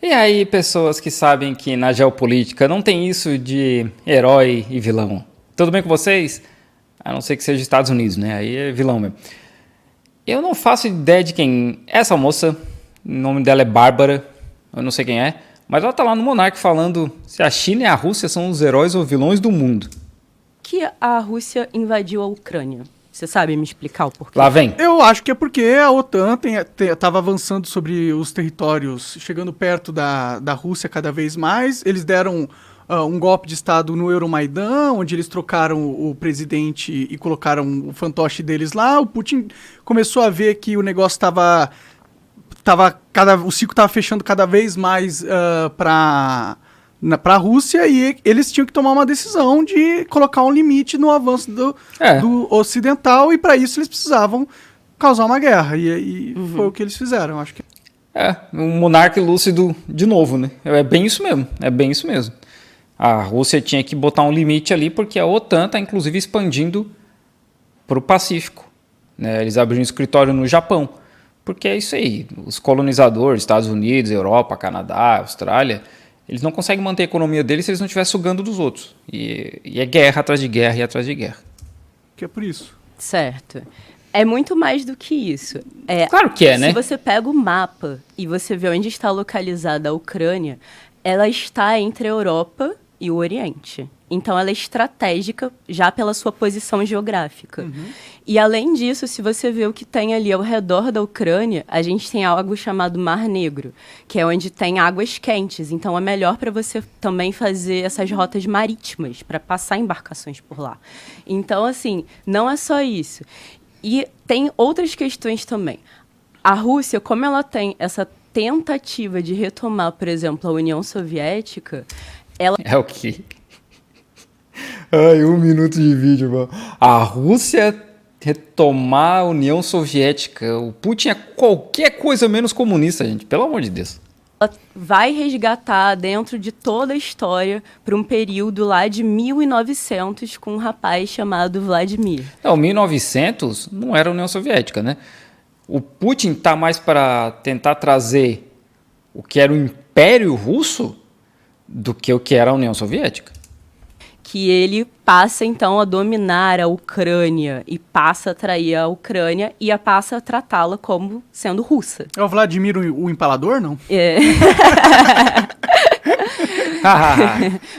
E aí, pessoas que sabem que na geopolítica não tem isso de herói e vilão. Tudo bem com vocês? A não ser que seja Estados Unidos, né? Aí é vilão mesmo. Eu não faço ideia de quem é essa moça. O nome dela é Bárbara. Eu não sei quem é. Mas ela tá lá no Monark falando se a China e a Rússia são os heróis ou vilões do mundo. Que a Rússia invadiu a Ucrânia. Você sabe me explicar o porquê? Lá vem. Eu acho que é porque a OTAN estava avançando sobre os territórios, chegando perto da Rússia cada vez mais. Eles deram um golpe de Estado no Euromaidan, onde eles trocaram o presidente e colocaram o fantoche deles lá. O Putin começou a ver que o negócio o ciclo estava fechando cada vez mais para a Rússia, e eles tinham que tomar uma decisão de colocar um limite no avanço do ocidental, e para isso eles precisavam causar uma guerra, e foi o que eles fizeram, acho que. Um monarca lúcido de novo, né? É bem isso mesmo. A Rússia tinha que botar um limite ali, porque a OTAN está inclusive expandindo para o Pacífico, né? Eles abriram um escritório no Japão, porque é isso aí, os colonizadores, Estados Unidos, Europa, Canadá, Austrália, eles não conseguem manter a economia deles se eles não estiverem sugando dos outros. E é guerra atrás de guerra e atrás de guerra. Que é por isso. Certo. É muito mais do que isso. Claro que é, né? Se você pega o mapa e você vê onde está localizada a Ucrânia, ela está entre a Europa e o Oriente. Então, ela é estratégica já pela sua posição geográfica. E, além disso, se você vê o que tem ali ao redor da Ucrânia, a gente tem algo chamado Mar Negro, que é onde tem águas quentes. Então, é melhor para você também fazer essas rotas marítimas, para passar embarcações por lá. Então, assim, não é só isso. E tem outras questões também. A Rússia, como ela tem essa tentativa de retomar, por exemplo, a União Soviética, ela... É o quê? Ai, 1 minuto de vídeo, mano. A Rússia retomar a União Soviética. O Putin é qualquer coisa menos comunista, gente. Pelo amor de Deus. Ela vai resgatar dentro de toda a história para um período lá de 1900 com um rapaz chamado Vladimir. Não, 1900 não era a União Soviética, né? O Putin tá mais para tentar trazer o que era o Império Russo do que o que era a União Soviética. Que ele passa, então, a dominar a Ucrânia e passa a trair a Ucrânia e passa a tratá-la como sendo russa. É o Vladimir o Empalador, não? É.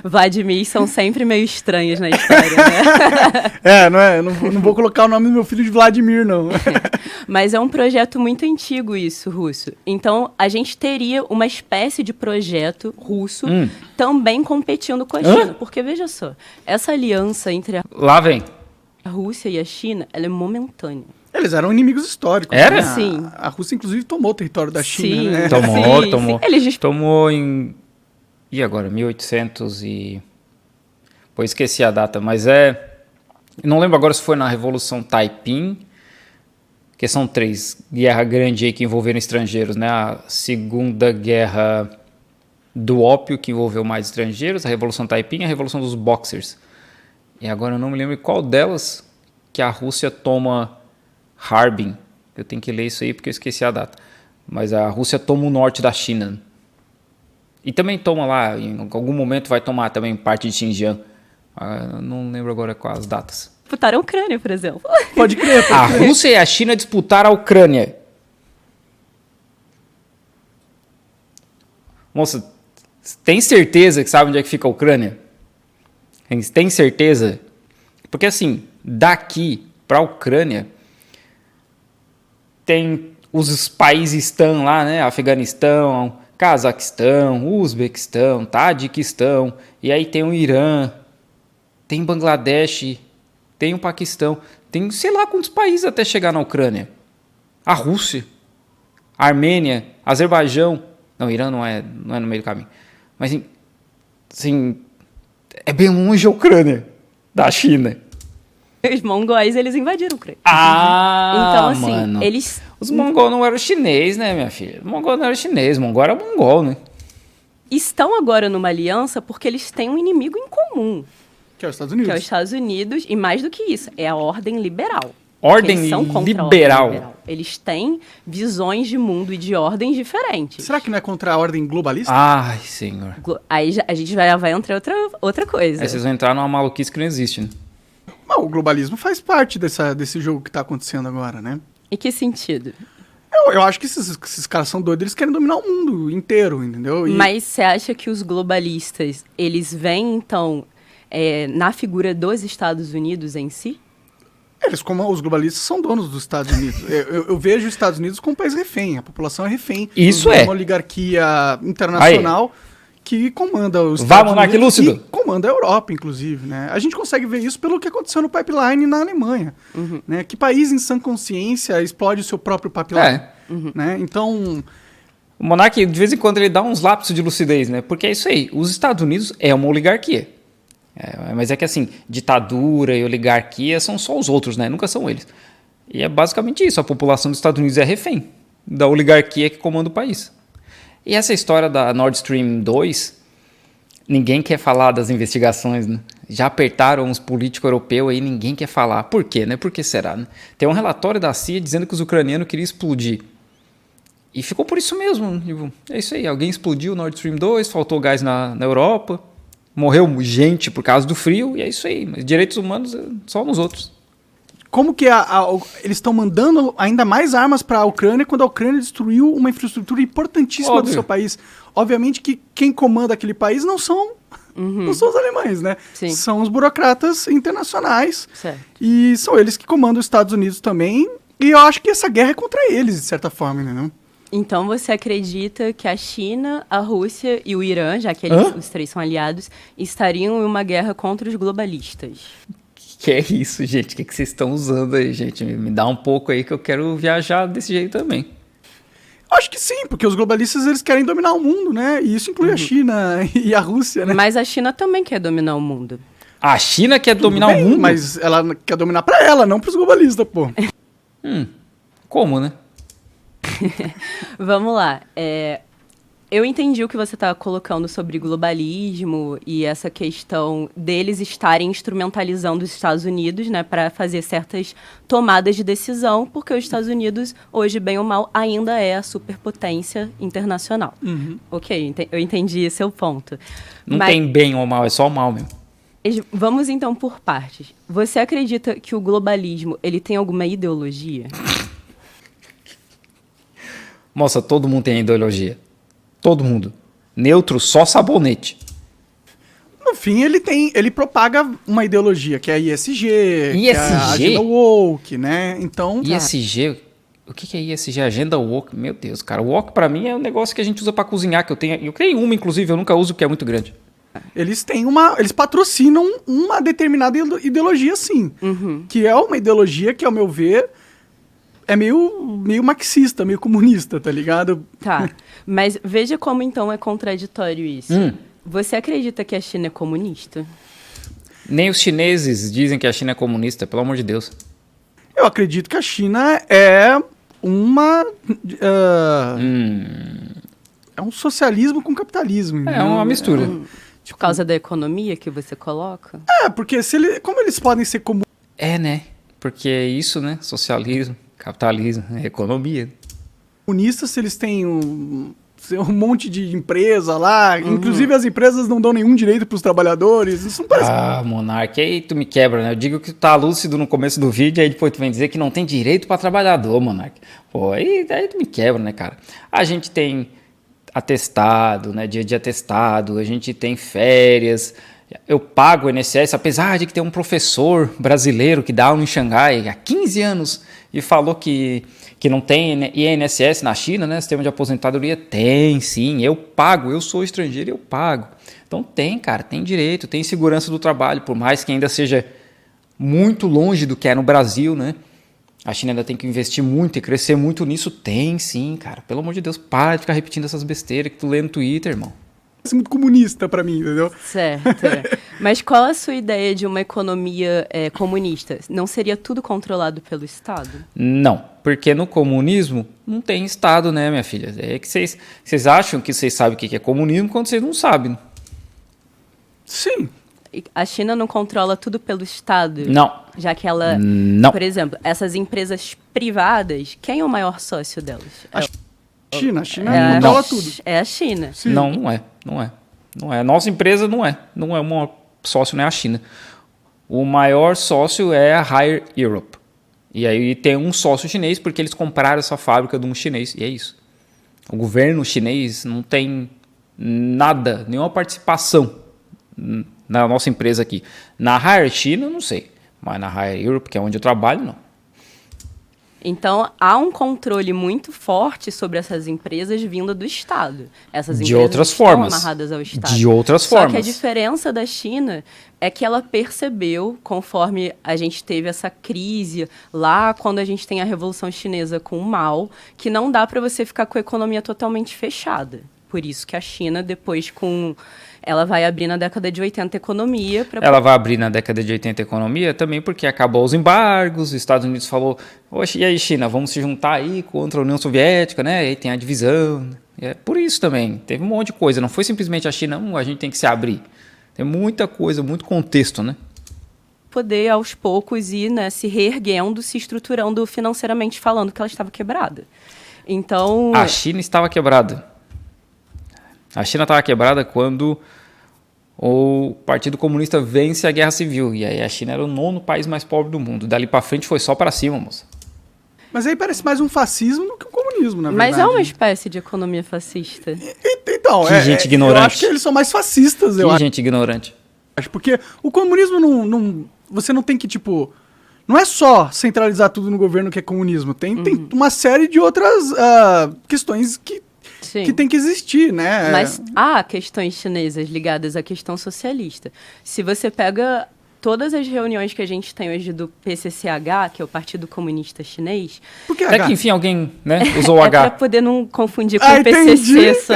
Vladimir são sempre meio estranhas na história, né? Não vou colocar o nome do meu filho de Vladimir, não. Mas é um projeto muito antigo isso, russo. Então, a gente teria uma espécie de projeto russo também competindo com a China. Porque, veja só, essa aliança entre Lá vem. a Rússia e a China, ela é momentânea. Eles eram inimigos históricos. Era? Né? Sim. A Rússia, inclusive, tomou o território da China, Sim. né? Tomou. Eles... Tomou em... E agora? 1800 e... Pô, esqueci a data, mas não lembro agora se foi na Revolução Taiping, que são 3 guerras grandes aí que envolveram estrangeiros, né? A Segunda Guerra do Ópio, que envolveu mais estrangeiros, a Revolução Taiping e a Revolução dos Boxers. E agora eu não me lembro qual delas que a Rússia toma Harbin. Eu tenho que ler isso aí porque eu esqueci a data. Mas a Rússia toma o norte da China. E também toma lá, em algum momento vai tomar também parte de Xinjiang. Não lembro agora quais as datas. disputaram a Ucrânia, por exemplo. Pode crer. A Rússia e a China disputaram a Ucrânia. Moça, tem certeza que sabe onde é que fica a Ucrânia? Tem certeza? Porque assim, daqui para a Ucrânia tem os países estão lá, né? Afeganistão, Cazaquistão, Uzbequistão, Tadiquistão, e aí tem o Irã, tem Bangladesh, tem o Paquistão, tem sei lá quantos países até chegar na Ucrânia. A Rússia, a Armênia, Azerbaijão, não, Irã não é no meio do caminho, mas assim, é bem longe a Ucrânia da China. Os mongóis, eles invadiram a Ucrânia. Ah, então, assim, mano. eles... Os mongol não eram chinês, né, minha filha? Os mongol não eram chinês, mongol era mongol, né? estão agora numa aliança porque eles têm um inimigo em comum. Que é os Estados Unidos. Que é os Estados Unidos, e mais do que isso, é a ordem liberal. Ordem Eles são contra a liberal. ordem liberal. Eles têm visões de mundo e de ordens diferentes. Será que não é contra a ordem globalista? Ai, senhor. Aí a gente vai entrar outra coisa. Aí vocês vão entrar numa maluquice que não existe, né? Bom, o globalismo faz parte desse jogo que tá acontecendo agora, né? Em que sentido? Eu acho que esses caras são doidos, eles querem dominar o mundo inteiro, entendeu? Mas você acha que os globalistas, eles vêm, então, na figura dos Estados Unidos em si? Eles, como os globalistas, são donos dos Estados Unidos. Eu vejo os Estados Unidos como um país refém, a população é refém. Isso é é. uma oligarquia internacional que comanda os Vá, Estados Monark Unidos Lúcido. e comanda a Europa, inclusive, né? A gente consegue ver isso pelo que aconteceu no pipeline na Alemanha, né? Que país em sã consciência explode o seu próprio pipeline, né? Então, O Monark, de vez em quando, ele dá uns lapsos de lucidez, né? Porque é isso aí. Os Estados Unidos é uma oligarquia. Mas é que, assim, ditadura e oligarquia são só os outros, né? Nunca são eles. E é basicamente isso. A população dos Estados Unidos é refém da oligarquia que comanda o país. E essa história da Nord Stream 2, ninguém quer falar das investigações, né? Já apertaram uns políticos europeus aí, ninguém quer falar. Por quê, né? Por que será, né? Tem um relatório da CIA dizendo que os ucranianos queriam explodir. E ficou por isso mesmo. Tipo, é isso aí, alguém explodiu o Nord Stream 2, faltou gás na Europa, morreu gente por causa do frio, e é isso aí. Mas direitos humanos só nos outros. como que eles estão mandando ainda mais armas para a Ucrânia quando a Ucrânia destruiu uma infraestrutura importantíssima do seu país? Obviamente que quem comanda aquele país não são os alemães, né? Sim. São os burocratas internacionais. Certo. E são eles que comandam os Estados Unidos também. E eu acho que essa guerra é contra eles, de certa forma, né? Então você acredita que a China, a Rússia e o Irã, já que os três são aliados, estariam em uma guerra contra os globalistas? Que é isso, gente? O que vocês estão usando aí, gente? Me dá um pouco aí que eu quero viajar desse jeito também. Acho que sim, porque os globalistas eles querem dominar o mundo, né? E isso inclui a China e a Rússia, né? Mas a China também quer dominar o mundo. A China quer dominar Bem, o mundo? mas ela quer dominar pra ela, não pros globalistas, pô. Como, né? Vamos lá. Eu entendi o que você está colocando sobre globalismo e essa questão deles estarem instrumentalizando os Estados Unidos, né, para fazer certas tomadas de decisão, porque os Estados Unidos, hoje, bem ou mal, ainda é a superpotência internacional. Ok, eu entendi seu ponto. Não Mas tem bem ou mal, é só o mal mesmo. vamos então por partes. Você acredita que o globalismo ele tem alguma ideologia? Moça, todo mundo tem ideologia. Todo mundo. Neutro, só sabonete. No fim, ele propaga uma ideologia, que é a ISG, que é a ISG? agenda woke, né? Então, ISG? O que é ISG? Agenda woke? Meu Deus, cara. Woke pra mim é um negócio que a gente usa pra cozinhar, que eu tenho. Eu criei uma, inclusive, eu nunca uso porque é muito grande. eles patrocinam uma determinada ideologia, sim. Que é uma ideologia que, ao meu ver, é meio marxista, meio comunista, tá ligado? Tá, mas veja como então é contraditório isso. Você acredita que a China é comunista? Nem os chineses dizem que a China é comunista, pelo amor de Deus. Eu acredito que a China é uma... É um socialismo com capitalismo. É entendeu? uma mistura. Por causa da economia que você coloca? Porque como eles podem ser comunistas? É, né? Porque é isso, né? Socialismo, capitalismo, economia. Se eles têm um monte de empresa lá, inclusive as empresas não dão nenhum direito para os trabalhadores, isso não parece... Ah, Monark, aí tu me quebra, né? Eu digo que tu tá lúcido no começo do vídeo, aí depois tu vem dizer que não tem direito para trabalhador, Monark. Pô, aí tu me quebra, né, cara? A gente tem atestado, né? Dia de atestado, a gente tem férias, eu pago o INSS, apesar de que tem um professor brasileiro que dá aula em Xangai há 15 anos e falou que não tem INSS na China, né? Sistema de aposentadoria. Tem, sim. Eu pago. Eu sou estrangeiro e eu pago. Então tem, cara. Tem direito. Tem segurança do trabalho. Por mais que ainda seja muito longe do que é no Brasil, né? A China ainda tem que investir muito e crescer muito nisso. Tem, sim, cara. Pelo amor de Deus, para de ficar repetindo essas besteiras que tu lê no Twitter, irmão. Parece muito comunista para mim, entendeu? Certo. Mas qual a sua ideia de uma economia comunista? Não seria tudo controlado pelo Estado? Não, porque no comunismo não tem Estado, né, minha filha? É que vocês acham que vocês sabem o que é comunismo quando vocês não sabem. Sim. a China não controla tudo pelo Estado? Não. Já que ela, Não. por exemplo, essas empresas privadas, quem é o maior sócio delas? A China É, controla tudo. É a China. Sim. Não é. Não é. Nossa empresa não é. Não é o maior sócio, não é a China. O maior sócio é a Haier Europe. E aí tem um sócio chinês porque eles compraram essa fábrica de um chinês. E é isso. O governo chinês não tem nada, nenhuma participação na nossa empresa aqui. Na Haier China, não sei. Mas na Haier Europe, que é onde eu trabalho, não. Então, há um controle muito forte sobre essas empresas vindo do Estado. Essas De empresas outras estão formas. amarradas ao Estado. De outras Só formas. que a diferença da China é que ela percebeu, conforme a gente teve essa crise lá, quando a gente tem a Revolução Chinesa com o Mao, que não dá para você ficar com a economia totalmente fechada. Por isso que a China, depois ela vai abrir na década de 80 a economia. Ela vai abrir na década de 80 a economia também porque acabou os embargos, os Estados Unidos falou, oxe, e aí China, vamos se juntar aí contra a União Soviética, né? E aí tem a divisão. É por isso também, teve um monte de coisa, não foi simplesmente a China, a gente tem que se abrir. Tem muita coisa, muito contexto, né? Poder, aos poucos, ir, né, se reerguendo, se estruturando financeiramente falando que ela estava quebrada. Então... A China estava quebrada. A China estava quebrada quando o Partido Comunista vence a Guerra Civil. E aí a China era o 9º país mais pobre do mundo. Dali para frente foi só para cima, moça. Mas aí parece mais um fascismo do que um comunismo, na verdade. Mas é uma espécie de economia fascista. Então, Que gente ignorante. Eu acho que eles são mais fascistas, eu Que acho. gente ignorante. Porque o comunismo não... Você não tem que, tipo... Não é só centralizar tudo no governo que é comunismo. Tem uma série de outras questões que tem que existir, né? Mas há questões chinesas ligadas à questão socialista. Se você pega todas as reuniões que a gente tem hoje do PCCH, que é o Partido Comunista Chinês... Por que Até H? que enfim alguém, né, usou o É para H. poder não confundir com o PCC só.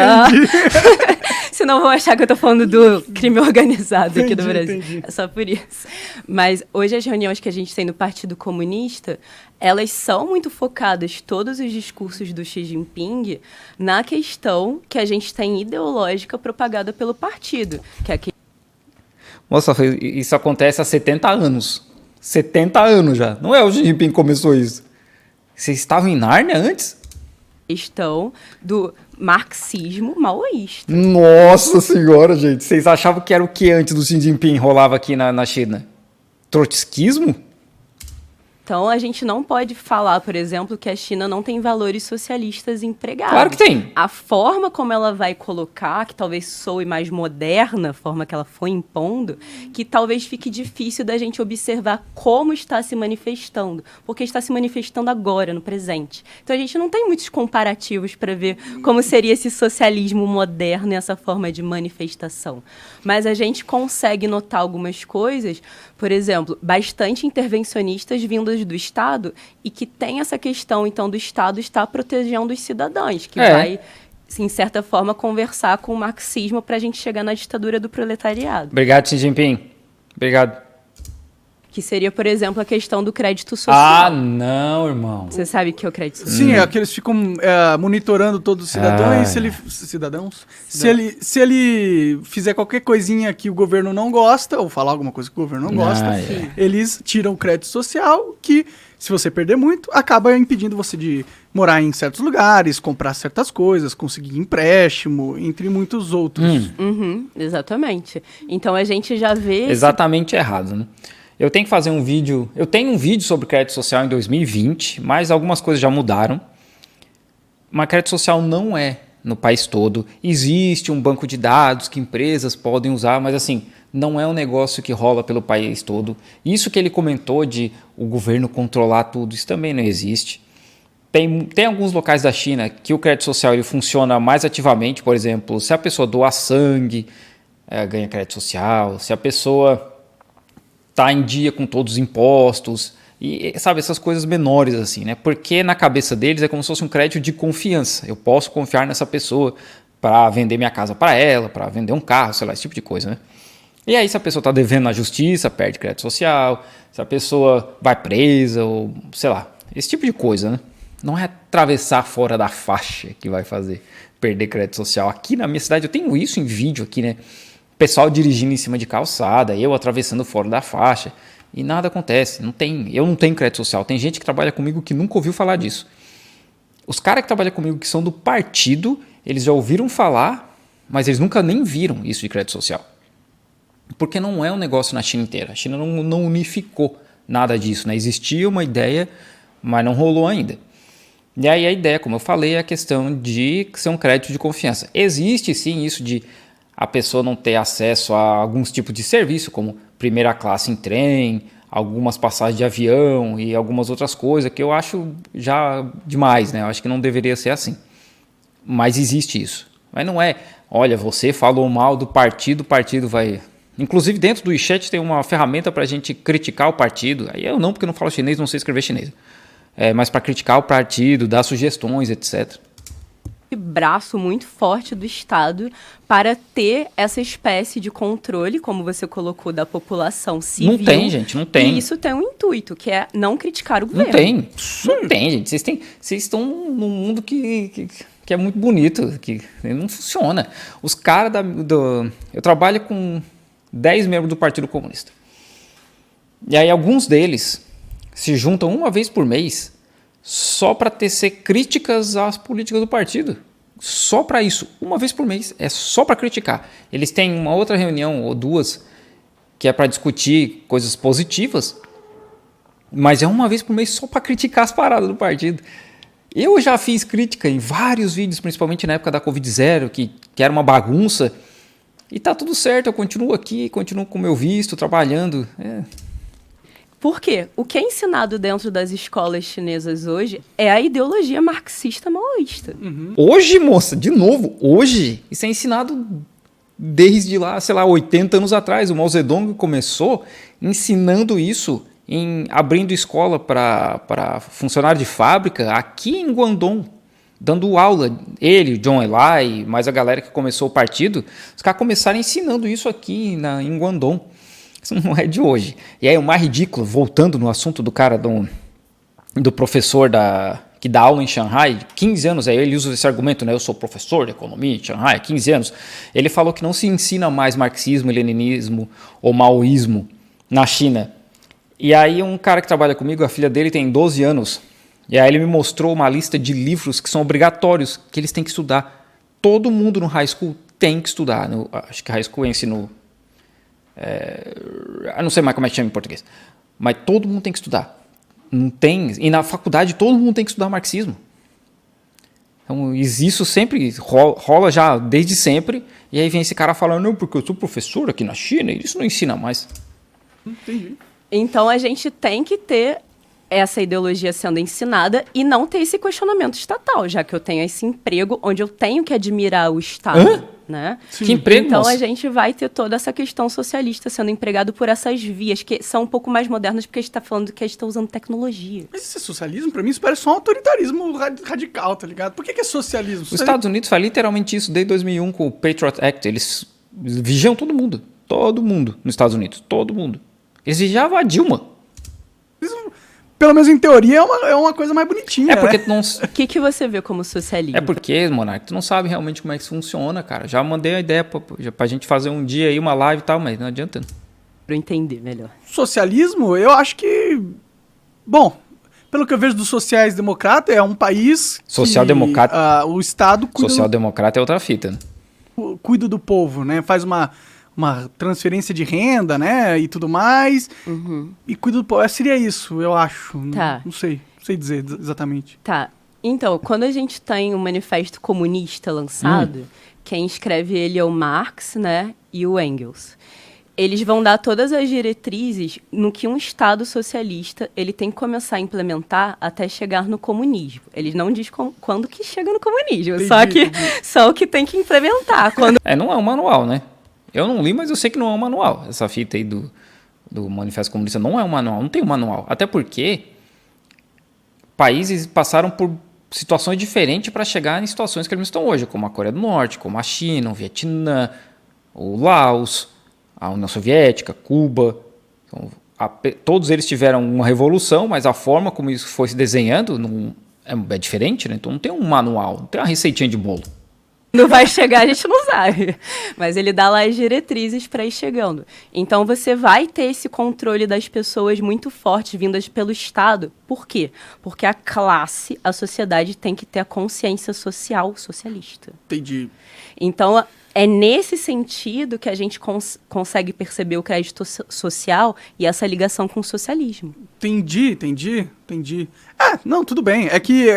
Senão vão achar que eu estou falando do crime organizado aqui do Brasil. Entendi. É só por isso. Mas hoje as reuniões que a gente tem no Partido Comunista, elas são muito focadas, todos os discursos do Xi Jinping, na questão que a gente tem ideológica propagada pelo partido, que é a Moça, isso acontece há 70 anos. 70 anos já. Não é o Xi Jinping que começou isso. Vocês estavam em Nárnia antes? questão do marxismo maoísta. Nossa senhora, gente. Vocês achavam que era o que antes do Xi Jinping rolava aqui na China? Trotskismo? Então, a gente não pode falar, por exemplo, que a China não tem valores socialistas empregados. Claro que tem. A forma como ela vai colocar, que talvez soe mais moderna, a forma que ela foi impondo, que talvez fique difícil da gente observar como está se manifestando, porque está se manifestando agora, no presente. Então, a gente não tem muitos comparativos para ver como seria esse socialismo moderno e essa forma de manifestação. Mas a gente consegue notar algumas coisas, por exemplo, bastante intervencionistas vindos do Estado e que tem essa questão, então, do Estado estar protegendo os cidadãos, que vai, em certa forma, conversar com o marxismo para a gente chegar na ditadura do proletariado. Obrigado, Xi Jinping. Obrigado. Que seria, por exemplo, a questão do crédito social. Ah, não, irmão. Você sabe o que é o crédito social? Sim, é que eles ficam monitorando todos os cidadãos, se ele fizer qualquer coisinha que o governo não gosta, ou falar alguma coisa que o governo não gosta, eles tiram o crédito social, que se você perder muito, acaba impedindo você de morar em certos lugares, comprar certas coisas, conseguir empréstimo, entre muitos outros. Exatamente. Então a gente já vê... Exatamente errado, né? Eu tenho que fazer um vídeo. Eu tenho um vídeo sobre crédito social em 2020, mas algumas coisas já mudaram. Mas crédito social não é no país todo. Existe um banco de dados que empresas podem usar, mas assim, não é um negócio que rola pelo país todo. Isso que ele comentou de o governo controlar tudo, isso também não existe. Tem alguns locais da China que o crédito social ele funciona mais ativamente. Por exemplo, se a pessoa doar sangue, ganha crédito social. Se a pessoa tá em dia com todos os impostos e, sabe, essas coisas menores assim, né? Porque na cabeça deles é como se fosse um crédito de confiança. Eu posso confiar nessa pessoa para vender minha casa para ela, para vender um carro, sei lá, esse tipo de coisa, né? E aí se a pessoa tá devendo na justiça, perde crédito social, se a pessoa vai presa ou, sei lá, esse tipo de coisa, né? Não é atravessar fora da faixa que vai fazer perder crédito social. Aqui na minha cidade eu tenho isso em vídeo aqui, né? pessoal dirigindo em cima de calçada, eu atravessando fora da faixa, e nada acontece. Eu não tenho crédito social. Tem gente que trabalha comigo que nunca ouviu falar disso. Os caras que trabalham comigo que são do partido, eles já ouviram falar, mas eles nunca nem viram isso de crédito social. Porque não é um negócio na China inteira. A China não unificou nada disso, né? Existia uma ideia, mas não rolou ainda. E aí a ideia, como eu falei, é a questão de ser um crédito de confiança. Existe sim isso de a pessoa não ter acesso a alguns tipos de serviço, como primeira classe em trem, algumas passagens de avião e algumas outras coisas, que eu acho já demais, né? Eu acho que não deveria ser assim. Mas existe isso. Mas não é, olha, você falou mal do partido, o partido vai... Inclusive dentro do WeChat tem uma ferramenta para a gente criticar o partido. Aí eu não, porque eu não falo chinês, não sei escrever chinês. Mas para criticar o partido, dar sugestões, etc. Braço muito forte do Estado para ter essa espécie de controle, como você colocou, da população civil. Não tem, gente, não tem. E isso tem um intuito, que é não criticar o governo. Não tem, gente. Vocês estão num mundo que é muito bonito, que não funciona. Os caras eu trabalho com 10 membros do Partido Comunista. E aí alguns deles se juntam uma vez por mês só para tecer críticas às políticas do partido. Só para isso. Uma vez por mês. É só para criticar. Eles têm uma outra reunião ou duas que é para discutir coisas positivas, mas é uma vez por mês só para criticar as paradas do partido. Eu já fiz crítica em vários vídeos, principalmente na época da Covid-0, que era uma bagunça. E tá tudo certo, eu continuo aqui, continuo com o meu visto, trabalhando. Por quê? O que é ensinado dentro das escolas chinesas hoje é a ideologia marxista-maoísta. Hoje, moça, de novo, hoje, isso é ensinado desde lá, sei lá, 80 anos atrás. O Mao Zedong começou ensinando isso, abrindo escola para funcionário de fábrica aqui em Guangdong, dando aula. Ele, John Eli, mais a galera que começou o partido, os caras começaram ensinando isso aqui em Guangdong. Isso não é de hoje. E aí o mais ridículo, voltando no assunto do cara, do professor que dá aula em Xangai, 15 anos, aí ele usa esse argumento, né? Eu sou professor de economia em Xangai, 15 anos. Ele falou que não se ensina mais marxismo, leninismo ou maoísmo na China. E aí um cara que trabalha comigo, a filha dele tem 12 anos, e aí ele me mostrou uma lista de livros que são obrigatórios, que eles têm que estudar. Todo mundo no high school tem que estudar. Acho que high school é ensino... eu não sei mais como é que chama em português, mas todo mundo tem que estudar. Não tem, e na faculdade todo mundo tem que estudar marxismo. Então isso sempre rola já desde sempre, e aí vem esse cara falando, não, porque eu sou professor aqui na China e isso não ensina mais. Entendi. Então a gente tem que ter essa ideologia sendo ensinada e não ter esse questionamento estatal, já que eu tenho esse emprego onde eu tenho que admirar o Estado. Né? Que emprego, então moça? a gente vai ter toda essa questão socialista sendo empregado por essas vias que são um pouco mais modernas, porque a gente está falando que a gente está usando tecnologia. Mas isso é socialismo? Pra mim isso parece só um autoritarismo radical, tá ligado? Por que é socialismo? Os Estados Unidos faz literalmente isso desde 2001 com o Patriot Act. Eles vigiam todo mundo nos Estados Unidos, todo mundo. Eles vigiavam a Dilma. Isso, pelo menos em teoria, é uma coisa mais bonitinha, porque né? tu não... O que você vê como socialismo? É porque, Monark, tu não sabe realmente como é que isso funciona, cara. Já mandei a ideia pra gente fazer um dia aí, uma live e tal, mas não adianta. Pra eu entender melhor. Socialismo, eu acho que... Bom, pelo que eu vejo dos sociais-democratas, é um país Social-democrata... o Estado Social-democrata é outra fita, né? cuida do povo, né? Faz uma transferência de renda, né? E tudo mais. E cuida do povo. Seria isso, eu acho. Tá. Não sei dizer exatamente. Tá. Então, quando a gente tem um manifesto comunista lançado, quem escreve ele é o Marx, né? E o Engels. Eles vão dar todas as diretrizes no que um Estado socialista ele tem que começar a implementar até chegar no comunismo. Eles não dizem quando que chega no comunismo, só o que tem que implementar. Não é um manual, né? Eu não li, mas eu sei que não é um manual. Essa fita aí do Manifesto Comunista não é um manual, não tem um manual. Até porque países passaram por situações diferentes para chegar em situações que eles estão hoje, como a Coreia do Norte, como a China, o Vietnã, o Laos, a União Soviética, Cuba. Então, todos eles tiveram uma revolução, mas a forma como isso foi se desenhando é diferente, né? Então não tem um manual, não tem uma receitinha de bolo. Não vai chegar, a gente não sabe. Mas ele dá lá as diretrizes para ir chegando. Então, você vai ter esse controle das pessoas muito forte, vindas pelo Estado. Por quê? Porque a classe, a sociedade tem que ter a consciência social socialista. Entendi. Então, é nesse sentido que a gente consegue perceber o crédito social e essa ligação com o socialismo. Entendi. Não, tudo bem. É que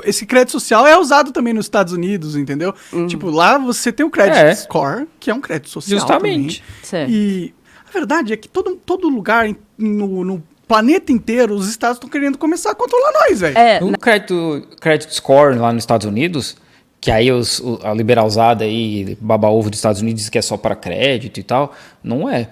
esse crédito social é usado também nos Estados Unidos, entendeu? Tipo, lá você tem o credit score, que é um crédito social. Justamente. Certo. E a verdade é que todo lugar no planeta inteiro, os estados estão querendo começar a controlar nós, velho. No credit score lá nos Estados Unidos, que aí a liberalzada aí, baba-ovo dos Estados Unidos diz que é só para crédito e tal, não é.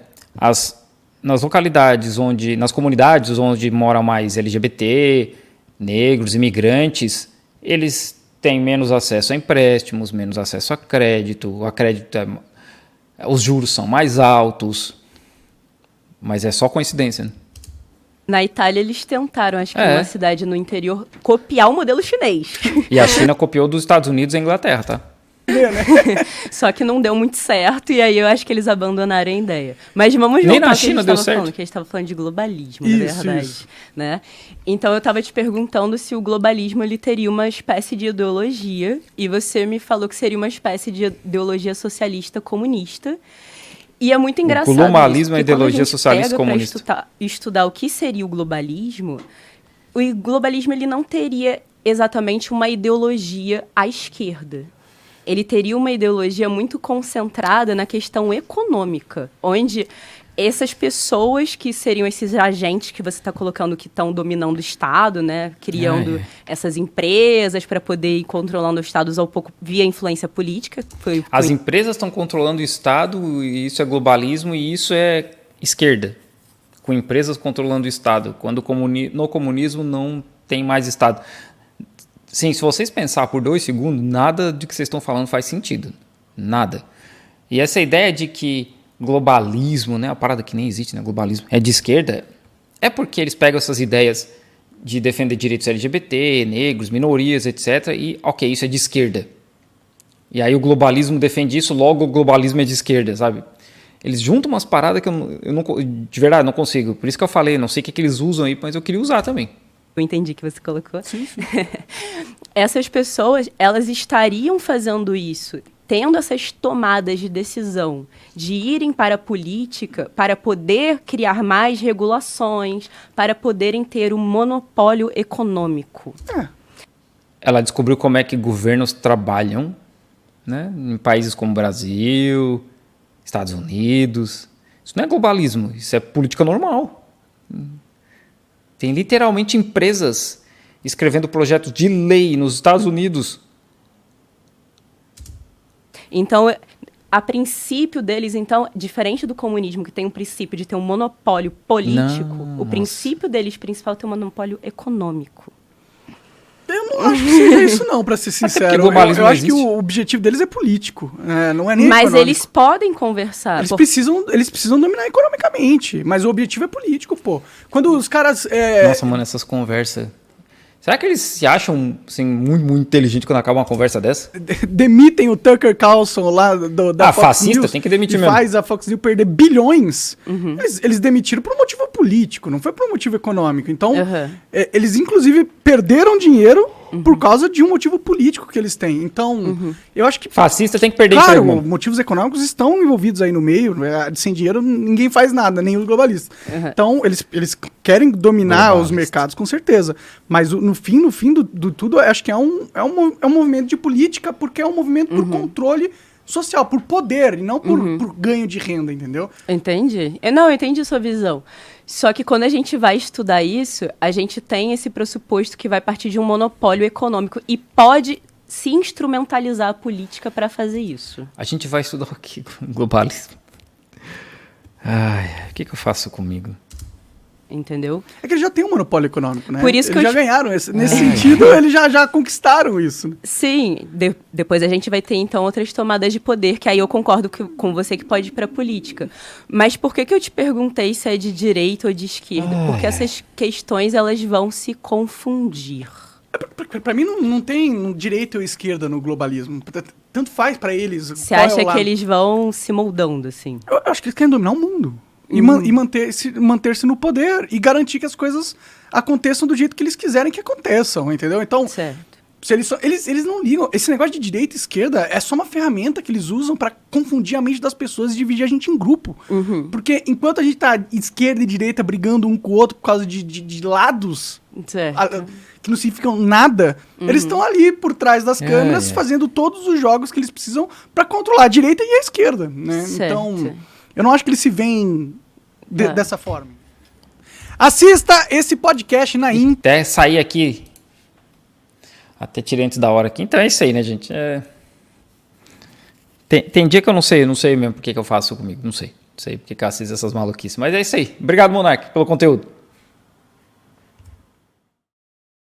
Nas localidades nas comunidades onde moram mais LGBT, negros, imigrantes, eles têm menos acesso a empréstimos, menos acesso a crédito, os juros são mais altos, mas é só coincidência, né? Na Itália, eles tentaram, acho que numa cidade no interior, copiar o modelo chinês. E a China copiou dos Estados Unidos e a Inglaterra, tá? Só que não deu muito certo, e aí eu acho que eles abandonaram a ideia. Mas vamos Nem voltar na ao que China a gente deu estava certo. falando, que a gente estava falando de globalismo, na verdade. Né? Então, eu estava te perguntando se o globalismo ele teria uma espécie de ideologia, e você me falou que seria uma espécie de ideologia socialista comunista. E é muito engraçado. O globalismo é a quando ideologia gente socialista pega comunista. Para estudar o que seria o globalismo ele não teria exatamente uma ideologia à esquerda. Ele teria uma ideologia muito concentrada na questão econômica, onde essas pessoas que seriam esses agentes que você está colocando que estão dominando o Estado, né, criando essas empresas para poder ir controlando os Estados ao pouco via influência política. As empresas estão controlando o Estado, e isso é globalismo, e isso é esquerda, com empresas controlando o Estado, quando no comunismo não tem mais Estado. Sim, se vocês pensar por 2 segundos, nada do que vocês estão falando faz sentido. Nada. E essa ideia de que globalismo, né, a parada que nem existe, né, globalismo, é de esquerda, é porque eles pegam essas ideias de defender direitos LGBT, negros, minorias, etc. E, ok, isso é de esquerda. E aí o globalismo defende isso, logo o globalismo é de esquerda, sabe? Eles juntam umas paradas que eu não, de verdade, não consigo. Por isso que eu falei, não sei o que eles usam aí, mas eu queria usar também. Eu entendi que você colocou. Sim. Essas pessoas, elas estariam fazendo isso, tendo essas tomadas de decisão, de irem para a política para poder criar mais regulações, para poderem ter um monopólio econômico. Ela descobriu como é que governos trabalham, né, em países como Brasil, Estados Unidos. Isso não é globalismo, isso é política normal. Tem literalmente empresas escrevendo projetos de lei nos Estados Unidos. Então, a princípio deles, então, diferente do comunismo, que tem um princípio de ter um monopólio político, o princípio deles principal é ter um monopólio econômico. Eu não acho que seja isso não, pra ser sincero. Eu acho que o objetivo deles é político, não é nem Mas econômico. eles podem conversar. Eles precisam dominar economicamente, mas o objetivo é político, pô. Quando os caras... Nossa, mano, essas conversas... Será que eles se acham assim, muito, muito inteligentes quando acaba uma conversa dessa? Demitem o Tucker Carlson lá da Fox fascista, News, tem que demitir e mesmo. faz a Fox News perder bilhões. Eles demitiram por um motivo político, não foi por um motivo econômico. Então, eles inclusive perderam dinheiro por causa de um motivo político que eles têm. Então, eu acho que... Fascista tem que perder claro, emprego. motivos econômicos estão envolvidos aí no meio. Sem dinheiro, ninguém faz nada, nem os globalistas. Então, eles querem dominar os mercados, com certeza. Mas no fim do tudo, eu acho que é um movimento de política, porque é um movimento por controle social, por poder, e não por ganho de renda, entendeu? Entendi. Eu entendi sua visão. Só que quando a gente vai estudar isso, a gente tem esse pressuposto que vai partir de um monopólio econômico e pode se instrumentalizar a política para fazer isso. A gente vai estudar o que? Globalismo. Ai, o que eu faço comigo? Entendeu? É que eles já têm um monopólio econômico, né? Por isso eles que já ganharam. Nesse sentido, eles já conquistaram isso. Né? Sim, depois a gente vai ter, então, outras tomadas de poder, que aí eu concordo com você que pode ir para a política. Mas por que eu te perguntei se é de direita ou de esquerda? Porque essas questões, elas vão se confundir. Pra mim, não tem direita ou esquerda no globalismo. tanto faz pra eles. Você qual é acha o lado. que eles vão se moldando, assim? Eu acho que eles querem dominar o mundo. E, e manter-se no poder e garantir que as coisas aconteçam do jeito que eles quiserem que aconteçam, entendeu? Então, Certo. se eles não ligam. Esse negócio de direita e esquerda é só uma ferramenta que eles usam pra confundir a mente das pessoas e dividir a gente em grupo. Porque enquanto a gente tá esquerda e direita brigando um com o outro por causa de lados Certo. que não significam nada, eles estão ali por trás das câmeras fazendo todos os jogos que eles precisam pra controlar a direita e a esquerda, né? Certo. Então, eu não acho que eles se veem dessa forma. Assista esse podcast na íntegra. Até sair aqui. Até tirei antes da hora aqui. Então é isso aí, né, gente? Tem dia que eu não sei mesmo por que eu faço comigo. Não sei porque eu assisto essas maluquices. Mas é isso aí. Obrigado, Monark, pelo conteúdo.